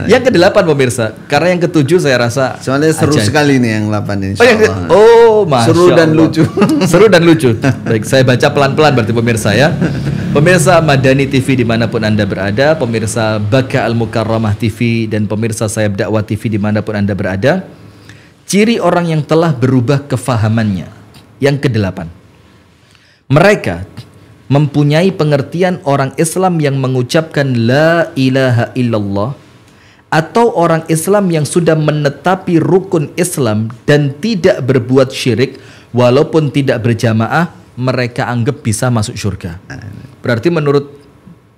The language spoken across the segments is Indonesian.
Yang ke-8 pemirsa, karena yang ke-7 saya rasa soalnya seru sekali nih yang 8 ini. Masya seru dan Allah. lucu. Seru dan lucu. Baik, saya baca pelan-pelan berarti pemirsa ya. Pemirsa Madani TV dimanapun Anda berada, pemirsa Baka Al-Mukarramah TV, dan pemirsa Sayap Dakwah TV dimanapun Anda berada, ciri orang yang telah berubah kefahamannya. Yang ke-8, mereka mempunyai pengertian orang Islam yang mengucapkan la ilaha illallah, atau orang Islam yang sudah menetapi rukun Islam dan tidak berbuat syirik walaupun tidak berjamaah, mereka anggap bisa masuk surga. Berarti menurut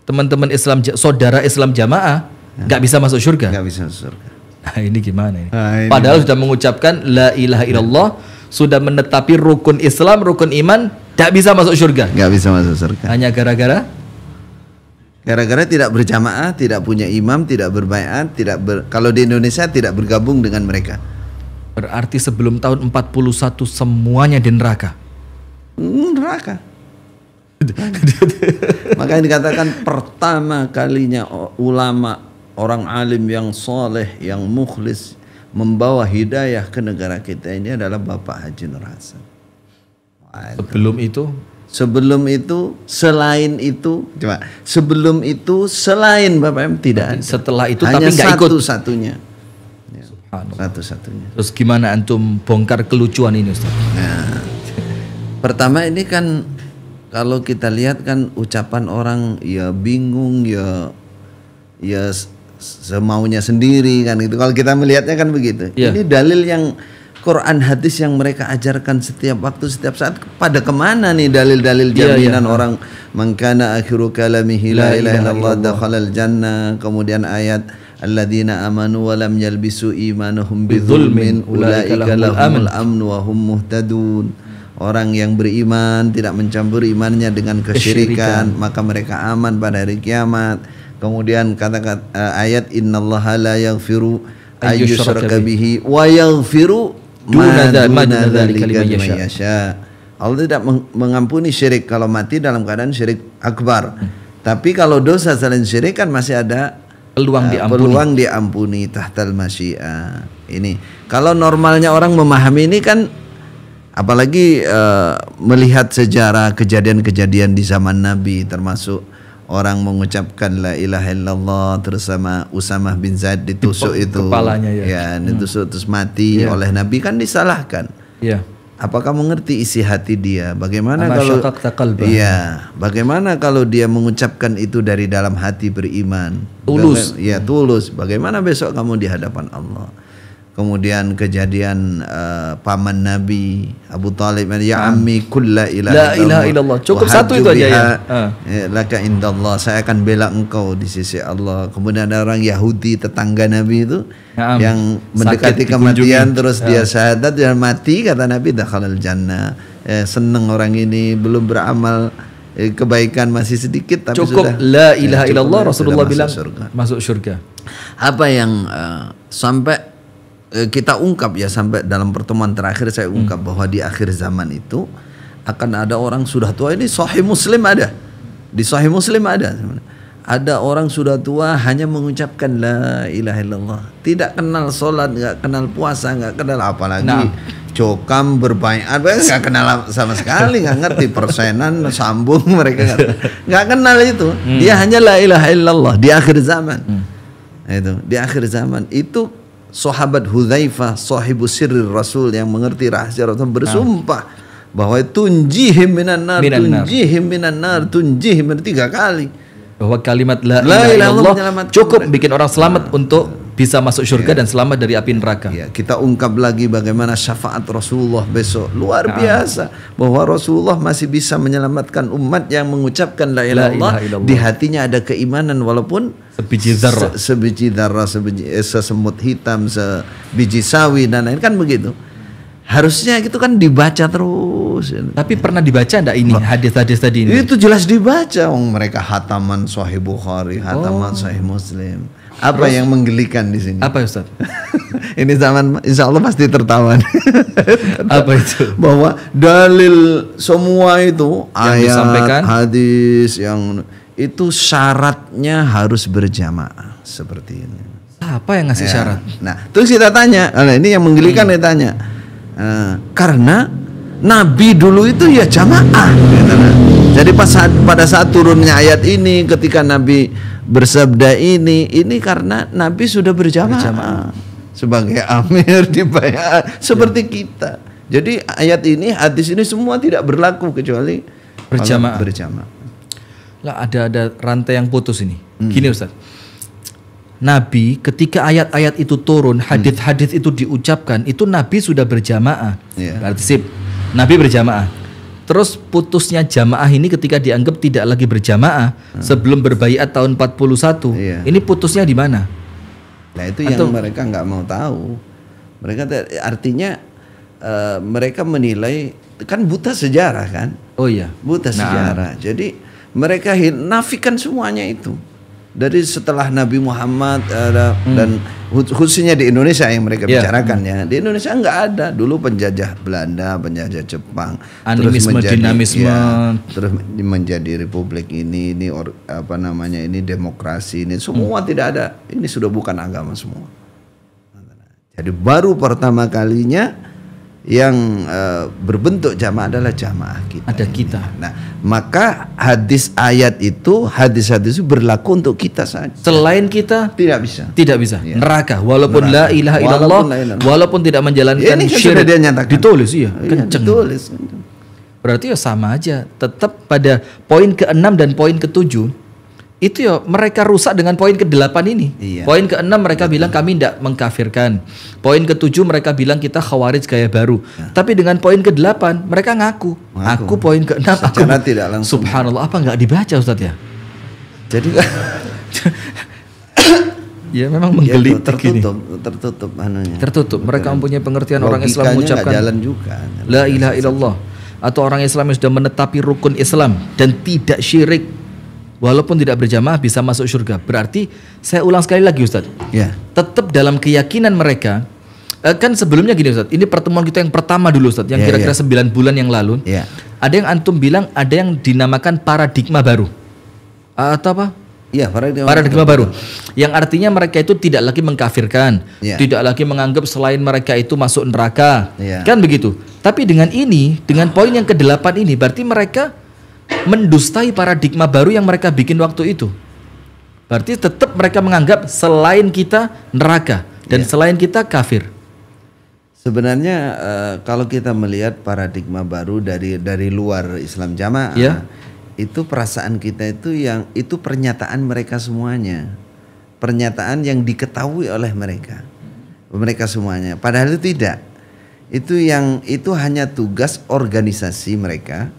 teman-teman Islam, saudara Islam jamaah, nggak bisa masuk surga. Nggak bisa masuk surga. Nah, ini gimana ini? Ini padahal sudah mengucapkan la ilaha illallah, sudah menetapi rukun Islam, rukun iman, nggak bisa masuk surga. Nggak bisa masuk surga. Hanya gara-gara tidak berjamaah, tidak punya imam, tidak berbaiat, kalau di Indonesia tidak bergabung dengan mereka. Berarti sebelum tahun 41 semuanya di neraka. Neraka. Makanya dikatakan pertama kalinya ulama, orang alim yang soleh, yang mukhlis, membawa hidayah ke negara kita ini adalah Bapak Haji Nur Hasan. Sebelum itu, selain itu, sebelum itu, selain Bapak M tidak ada. Setelah itu hanya tapi nggak ikut. Satu-satunya. Satu-satunya. Terus gimana antum bongkar kelucuan ini, Ustaz? Nah, pertama ini kan kalau kita lihat kan ucapan orang ya bingung, ya semaunya sendiri kan gitu. Kalau kita melihatnya kan begitu. Yeah. Ini dalil yang Quran hadis yang mereka ajarkan setiap waktu, setiap saat. Pada kemana nih dalil-dalil jaminan orang mangkana akhiru kalamihi la ilaha illallah dakhalal jannah. Kemudian ayat alladzina amanu wa lam yalbisu imanuhum bidzulmin ulaika lahumul amnu wa hum muhtadun. Orang yang beriman tidak mencampuri imannya dengan kesyirikan, maka mereka aman pada hari kiamat. Kemudian kata-kata ayat innallaha la yaghfiru ayyushraka bihi wa yaghfiru ma duna dzalika liman yasha. Allah tidak mengampuni syirik kalau mati dalam keadaan syirik akbar. Tapi kalau dosa selain syirik kan masih ada peluang diampuni tahtal masyiah. Ini kalau normalnya orang memahami ini kan, apalagi melihat sejarah kejadian-kejadian di zaman Nabi, termasuk orang mengucapkan la ilaha illallah terus sama Usamah bin Zaid ditusuk itu kepalanya ditusuk terus mati oleh Nabi, kan disalahkan. Apakah mengerti isi hati dia? Bagaimana kalau dia mengucapkan itu dari dalam hati beriman, tulus. Bagaimana besok kamu di hadapan Allah? Kemudian kejadian paman Nabi Abu Talib, ya ammi kulla ilaha illallah. Cukup satu itu aja ya. Laka indallah, saya akan bela engkau di sisi Allah. Kemudian ada orang Yahudi tetangga Nabi itu yang mendekati kematian, terus dia syahadat dan mati, kata Nabi dakhalal jannah. Seneng orang ini, belum beramal kebaikan masih sedikit, tapi cukup sudah la ilaha illallah, Rasulullah bilang masuk surga. Apa yang sampai kita ungkap ya, sampai dalam pertemuan terakhir saya ungkap bahwa di akhir zaman itu akan ada orang sudah tua. Ini Sahih Muslim ada, di Sahih Muslim ada orang sudah tua hanya mengucapkan la ilaha illallah, tidak kenal sholat, nggak kenal puasa, nggak kenal apalagi cokam berbaiat, nggak kenal sama sekali, nggak ngerti persenan sambung, mereka nggak kenal itu. Dia hanya la ilaha illallah di akhir zaman. Itu di akhir zaman itu sahabat Hudzaifah, sahibu sirri Rasul, yang mengerti rahasia Rasul, bersumpah bahwa tunjihim minan nar, tunjihim minan nar, tunjihim 3 kali. Bahwa kalimat la ilaha illallah cukup bikin orang selamat untuk bisa masuk surga dan selamat dari api neraka. Kita ungkap lagi bagaimana syafaat Rasulullah besok luar biasa, bahwa Rasulullah masih bisa menyelamatkan umat yang mengucapkan la ilaha illallah, di hatinya ada keimanan walaupun sebiji dzarrah, sesemut hitam, sebiji sawi dan lain, kan begitu. Harusnya itu kan dibaca terus. Tapi pernah dibaca enggak ini hadis-hadis tadi ini? Itu jelas dibaca. Mereka hataman Sahih Bukhari, hataman Sahih Muslim. Apa yang menggelikan di sini? Apa Ustaz? Ini zaman insya Allah pasti tertawa. Apa itu? Bahwa dalil semua itu yang ayat, disampaikan, hadis itu syaratnya harus berjamaah seperti ini. Apa yang ngasih syarat? Nah, terus kita tanya, ini yang menggelikan dia tanya, karena Nabi dulu itu ya jamaah. Jadi pada saat turunnya ayat ini, ketika Nabi bersabda ini karena Nabi sudah berjamaah sebagai amir dibayar seperti kita. Jadi ayat ini, hadis ini semua tidak berlaku kecuali berjamaah. Lah ada rantai yang putus ini. Gini Ustaz. Nabi ketika ayat-ayat itu turun, hadis-hadis itu diucapkan, itu Nabi sudah berjamaah. Berarti sip, Nabi berjamaah. Terus putusnya jamaah ini ketika dianggap tidak lagi berjamaah sebelum berbaiat tahun 41. Ini putusnya di mana? Nah itu yang mereka nggak mau tahu. Mereka artinya mereka menilai, kan buta sejarah kan? Oh iya. Buta sejarah. Jadi mereka nafikan semuanya itu. Dari setelah Nabi Muhammad dan khususnya di Indonesia yang mereka bicarakan ya. Di Indonesia nggak ada. Dulu penjajah Belanda, penjajah Jepang, animisme, dinamisme, terus menjadi republik ini ini demokrasi ini semua tidak ada. Ini sudah bukan agama semua. Jadi baru pertama kalinya yang berbentuk jamaah adalah jamaah kita. Ada kita. Nah, maka hadis itu berlaku untuk kita saja. Selain kita tidak bisa. Tidak bisa. Ya. Neraka walaupun la ilaha illallah, walaupun tidak menjalankan syirik. Dia nyatakan. Ditulis kenceng. Ditulis. Berarti ya sama aja. Tetap pada poin ke-6 dan poin ke-7 itu ya mereka rusak dengan poin ke-8 ini. Poin ke-6 mereka bilang kami tidak mengkafirkan. Poin ke-7 mereka bilang kita khawarij gaya baru. Tapi dengan poin ke-8 mereka ngaku. Aku poin ke-6 secara tidak langsung. Subhanallah, apa nggak dibaca Ustaz ya? Jadi ya memang menggelitik ini. Tertutup anunya. Tertutup. Mereka mempunyai pengertian orang Islam mengucapkan jalan juga. La ilaha illallah, atau orang Islam yang sudah menetapi rukun Islam dan tidak syirik, walaupun tidak berjamaah bisa masuk surga. Berarti saya ulang sekali lagi Ustadz, tetap dalam keyakinan mereka. Kan sebelumnya gini Ustadz, ini pertemuan kita yang pertama dulu Ustadz, yang kira-kira 9 bulan yang lalu. Ada yang antum bilang ada yang dinamakan paradigma baru atau apa? Iya, paradigma baru. Yang artinya mereka itu tidak lagi mengkafirkan, tidak lagi menganggap selain mereka itu masuk neraka, kan begitu. Tapi dengan ini, dengan poin yang ke-8 ini, berarti mereka mendustai paradigma baru yang mereka bikin waktu itu. Berarti tetap mereka menganggap selain kita neraka dan selain kita kafir. Sebenarnya kalau kita melihat paradigma baru dari luar Islam jamaah, itu perasaan kita itu pernyataan mereka semuanya, pernyataan yang diketahui oleh mereka semuanya. Padahal itu tidak. Itu hanya tugas organisasi mereka.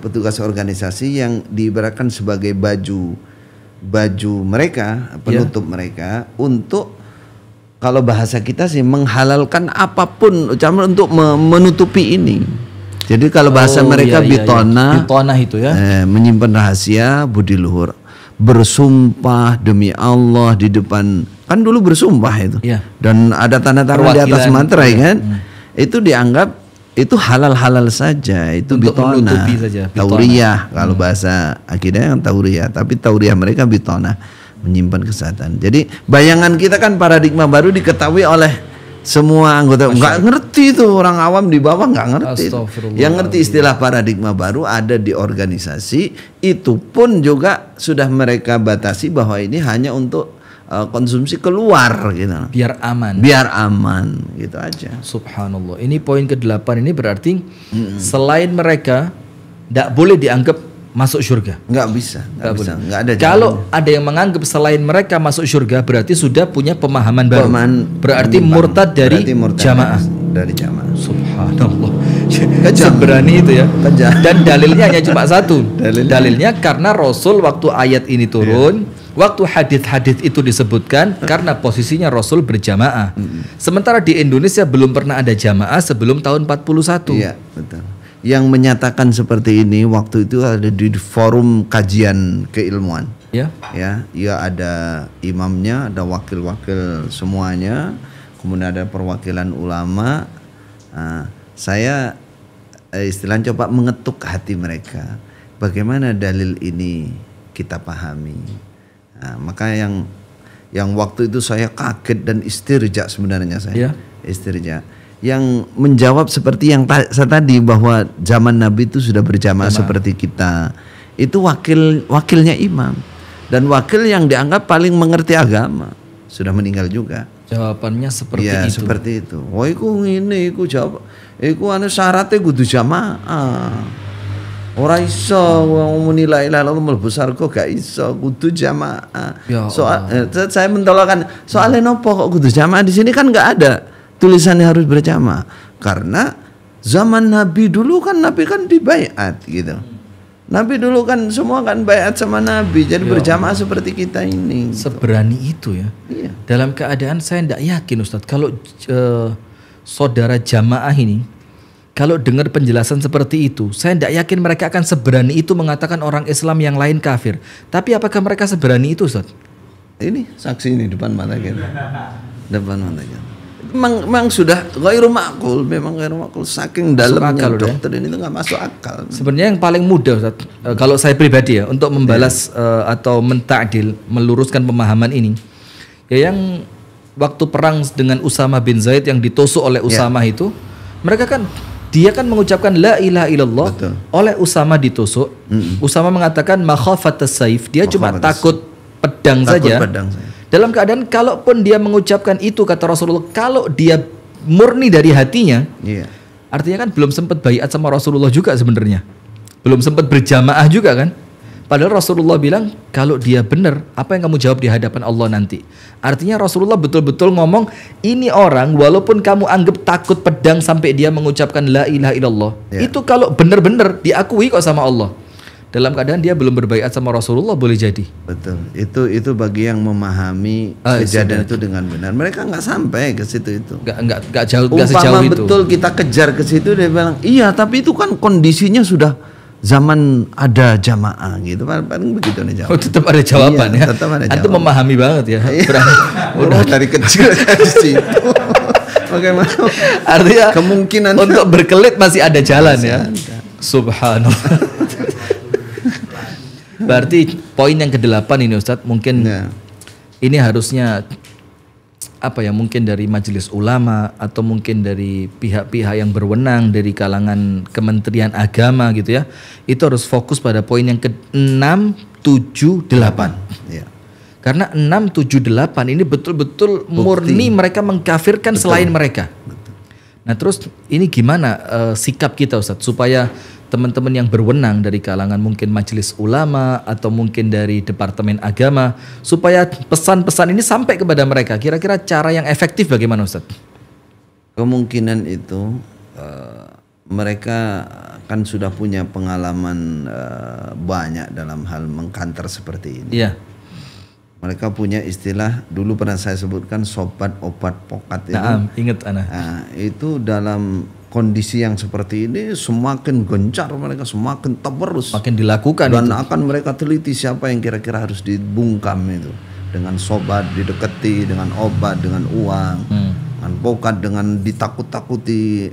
Petugas organisasi yang diibaratkan sebagai baju mereka, penutup mereka untuk, kalau bahasa kita sih, menghalalkan apapun untuk menutupi ini. Jadi kalau bahasa mereka bitona itu ya, menyimpan rahasia, budi luhur, bersumpah demi Allah di depan, kan dulu bersumpah itu, dan ada tanda tangan di atas materai kan, itu dianggap itu halal saja, itu bitona, tauriyah kalau bahasa akidah yang tauriyah, tapi tauriyah mereka bitona, menyimpan kesehatan. Jadi bayangan kita kan paradigma baru diketahui oleh semua anggota, nggak ngerti itu, orang awam di bawah nggak ngerti. Yang ngerti istilah paradigma baru ada di organisasi, itu pun juga sudah mereka batasi bahwa ini hanya untuk konsumsi keluar gitu. Biar aman gitu aja. Subhanallah. Ini poin ke-8 ini berarti selain mereka tidak boleh dianggap masuk surga. Nggak bisa. Nggak ada. Kalau ada yang menganggap selain mereka masuk surga, berarti sudah punya pemahaman baru. Berarti murtad dari jamaah. Subhanallah. Seberani itu ya. Dan dalilnya hanya cuma satu. Dalilnya karena Rasul waktu ayat ini turun, waktu hadis-hadis itu disebutkan, karena posisinya Rasul berjamaah. Sementara di Indonesia belum pernah ada jamaah sebelum tahun 41. Iya, betul. Yang menyatakan seperti ini waktu itu ada di forum kajian keilmuan. Ya, ada imamnya, ada wakil-wakil semuanya, kemudian ada perwakilan ulama. Saya istilahnya coba mengetuk hati mereka. Bagaimana dalil ini kita pahami. Nah, maka yang waktu itu saya kaget dan istirja sebenarnya saya. Istirja. Yang menjawab seperti yang saya tadi bahwa zaman Nabi itu sudah berjamaah seperti kita. Itu wakilnya imam dan wakil yang dianggap paling mengerti agama sudah meninggal juga. Jawabannya seperti ya, itu. Seperti itu. Wah, iku ngene, iku jawab. Iku anu syaratnya kudu jamaah. Ora iso wong muni la ilaha illallah mlebu surga gak iso, kudu jamaah. Ya saya mentolakkan soalnya nopo kok kudu jamaah di sini kan nggak ada tulisannya harus berjamaah. Karena zaman Nabi dulu kan Nabi kan dibaiat gitu. Nabi dulu kan semua kan baiat sama Nabi, jadi berjamaah seperti kita ini. Seberani itu ya. Iya. Dalam keadaan saya tidak yakin Ustadz kalau saudara jamaah ini kalau dengar penjelasan seperti itu, saya tidak yakin mereka akan seberani itu mengatakan orang Islam yang lain kafir. Tapi apakah mereka seberani itu, Ustaz? Ini saksi ini depan mata kita. Depan mata kita. Memang sudah ghairu ma'qul, memang ghairu ma'qul, saking dalamnya dokter ini itu nggak masuk akal. Sebenarnya yang paling mudah, Ustaz, kalau saya pribadi ya, untuk membalas atau mentakdil, meluruskan pemahaman ini, ya yang waktu perang dengan Usama bin Zaid yang ditusuk oleh Usama itu, mereka kan dia kan mengucapkan la ilaha illallah. Betul. Oleh Usama ditusuk. Usama mengatakan makhafatas saif, dia cuma takut pedang saja. Dalam keadaan kalaupun dia mengucapkan itu kata Rasulullah, kalau dia murni dari hatinya, artinya kan belum sempat baiat sama Rasulullah juga sebenarnya. Belum sempat berjamaah juga kan. Padahal Rasulullah bilang kalau dia benar, apa yang kamu jawab di hadapan Allah nanti. Artinya Rasulullah betul-betul ngomong, ini orang walaupun kamu anggap takut pedang sampai dia mengucapkan la ilaha illallah, itu kalau benar-benar diakui kok sama Allah. Dalam keadaan dia belum berbaiat sama Rasulullah boleh jadi. Betul. Itu bagi yang memahami kejadian itu dengan benar. Mereka nggak sampai ke situ itu. Nggak jauh, nggak sejauh itu. Betul kita kejar ke situ, dia bilang iya, tapi itu kan kondisinya sudah zaman ada jamaah gitu, paling begitu nih jawaban. Oh, tetap ada jawaban ya. Tetap ada jawaban. Antum memahami banget ya. Udah dari kecil di situ. Bagaimana? Artinya kemungkinan untuk berkelit masih ada jalan ya. Subhanallah. Berarti poin yang ke-8 ini Ustadz, mungkin ini harusnya apa ya, mungkin dari majelis ulama atau mungkin dari pihak-pihak yang berwenang dari kalangan Kementerian Agama gitu ya, itu harus fokus pada poin yang ke-6, 7, 8 ya. Karena 6, 7, 8 ini betul-betul murni mereka mengkafirkan selain mereka. Nah terus ini gimana sikap kita Ustadz supaya teman-teman yang berwenang dari kalangan mungkin majelis ulama atau mungkin dari Departemen Agama, supaya pesan-pesan ini sampai kepada mereka, kira-kira cara yang efektif bagaimana Ustaz? Kemungkinan itu mereka kan sudah punya pengalaman banyak dalam hal mengkanter seperti ini. Iya. Mereka punya istilah, dulu pernah saya sebutkan sobat obat pokat itu. Ingat Ana. Nah, itu dalam kondisi yang seperti ini semakin gencar mereka, semakin terus makin dilakukan dan itu. Akan mereka teliti siapa yang kira-kira harus dibungkam itu, dengan sobat didekati, dengan obat, dengan uang, dengan pokat, dengan ditakut-takuti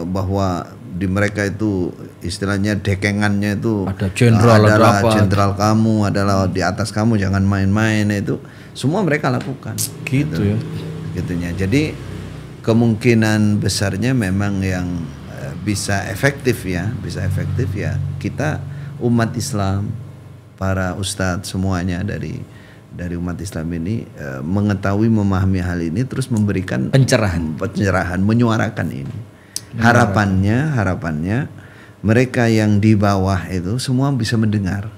bahwa di mereka itu istilahnya dekengannya itu ada jenderal adalah jenderal kamu, adalah di atas kamu, jangan main-main, itu semua mereka lakukan gitu ya gitunya. Jadi kemungkinan besarnya memang yang bisa efektif ya kita umat Islam, para ustadz semuanya dari umat Islam ini mengetahui, memahami hal ini, terus memberikan pencerahan, menyuarakan ini. Harapannya mereka yang di bawah itu semua bisa mendengar.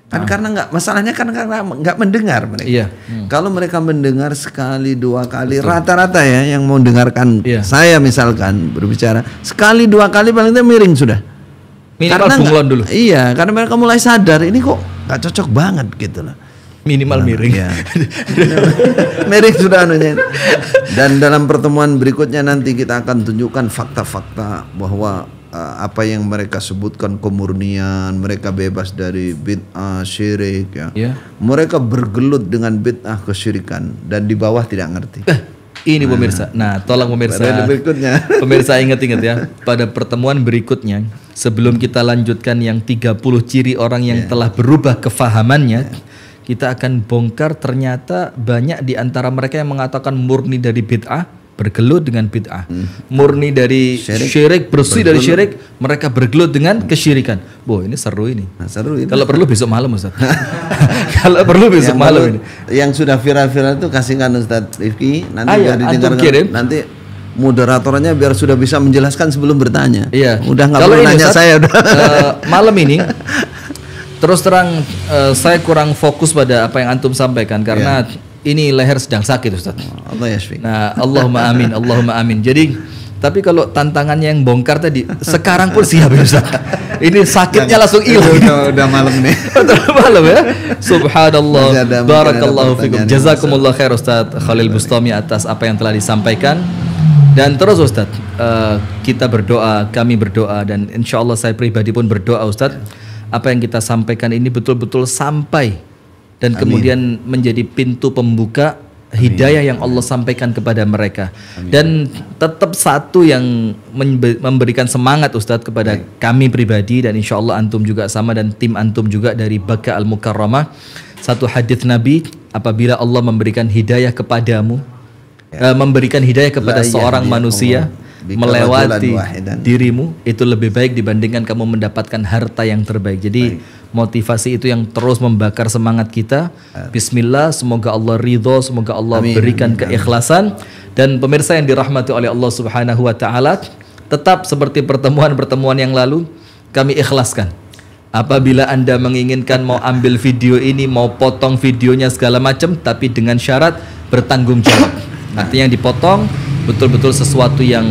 Kan karena masalahnya karena nggak mendengar mereka. Iya. Kalau mereka mendengar sekali, 2 kali, rata-rata ya yang mau dengarkan saya misalkan berbicara sekali, 2 kali paling tidak miring sudah. Minimal bunglon dulu. Iya, karena mereka mulai sadar ini kok nggak cocok banget gitu loh. Minimal miring. Ya. Miring sudah anunya. Dan dalam pertemuan berikutnya nanti kita akan tunjukkan fakta-fakta bahwa apa yang mereka sebutkan kemurnian, mereka bebas dari bid'ah, syirik ya. Mereka bergelut dengan bid'ah, kesyirikan, dan di bawah tidak ngerti. Ini pemirsa. Nah, tolong pemirsa. Berikutnya. Pemirsa ingat-ingat ya. Pada pertemuan berikutnya sebelum kita lanjutkan yang 30 ciri orang yang telah berubah kefahamannya, kita akan bongkar ternyata banyak di antara mereka yang mengatakan murni dari bid'ah, bergelut dengan bid'ah. Murni dari syirik, bersih dari syirik, mereka bergelut dengan kesyirikan. Boh, ini seru ini. Nah, seru ini. Kalau perlu besok malam Ustaz. Kalau perlu besok malam ini. Yang sudah viral-viral itu kasihkan Ustaz Rifki, nanti biar didengarkan. Nanti moderatornya biar sudah bisa menjelaskan sebelum bertanya. Iya. Udah nggak perlu nanya Ustaz, saya udah. Malam ini terus terang saya kurang fokus pada apa yang antum sampaikan karena ini leher sedang sakit Ustaz. Allah yashfik. Nah, Allahumma amin, Allahumma amin. Jadi, tapi kalau tantangannya yang bongkar tadi, sekarang pun siap ya Ustaz. Ini sakitnya langsung hilang. Udah malam nih. Udah malam ya. Subhanallah. Barakallahu fikum. Jazakumullah khair Ustaz Khalil Bustami atas apa yang telah disampaikan. Dan terus Ustaz, kita berdoa, kami berdoa dan insya Allah saya pribadi pun berdoa Ustaz. Apa yang kita sampaikan ini betul-betul sampai dan kemudian menjadi pintu pembuka hidayah yang Allah sampaikan kepada mereka. Dan tetap satu yang memberikan semangat Ustadz kepada kami pribadi dan insya Allah antum juga sama dan tim antum juga dari Baka Al-Mukarramah. Satu hadits Nabi, apabila Allah memberikan hidayah kepadamu, memberikan hidayah kepada seorang manusia melewati dirimu, itu lebih baik dibandingkan kamu mendapatkan harta yang terbaik. Jadi motivasi itu yang terus membakar semangat kita. Bismillah, semoga Allah ridho, semoga Allah berikan keikhlasan. Dan pemirsa yang dirahmati oleh Allah Subhanahu wa taala, tetap seperti pertemuan-pertemuan yang lalu, kami ikhlaskan. Apabila Anda menginginkan mau ambil video ini, mau potong videonya segala macam, tapi dengan syarat bertanggung jawab. Artinya yang dipotong betul-betul sesuatu yang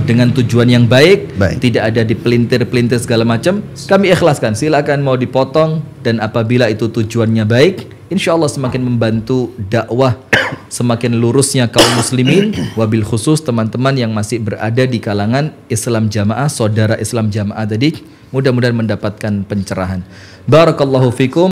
dengan tujuan yang baik, tidak ada dipelintir-pelintir segala macam. Kami ikhlaskan, silakan mau dipotong, dan apabila itu tujuannya baik, insya Allah semakin membantu dakwah, semakin lurusnya kaum muslimin, wabil khusus teman-teman yang masih berada di kalangan Islam Jamaah, saudara Islam Jamaah tadi, mudah-mudahan mendapatkan pencerahan. Barakallahu fikum.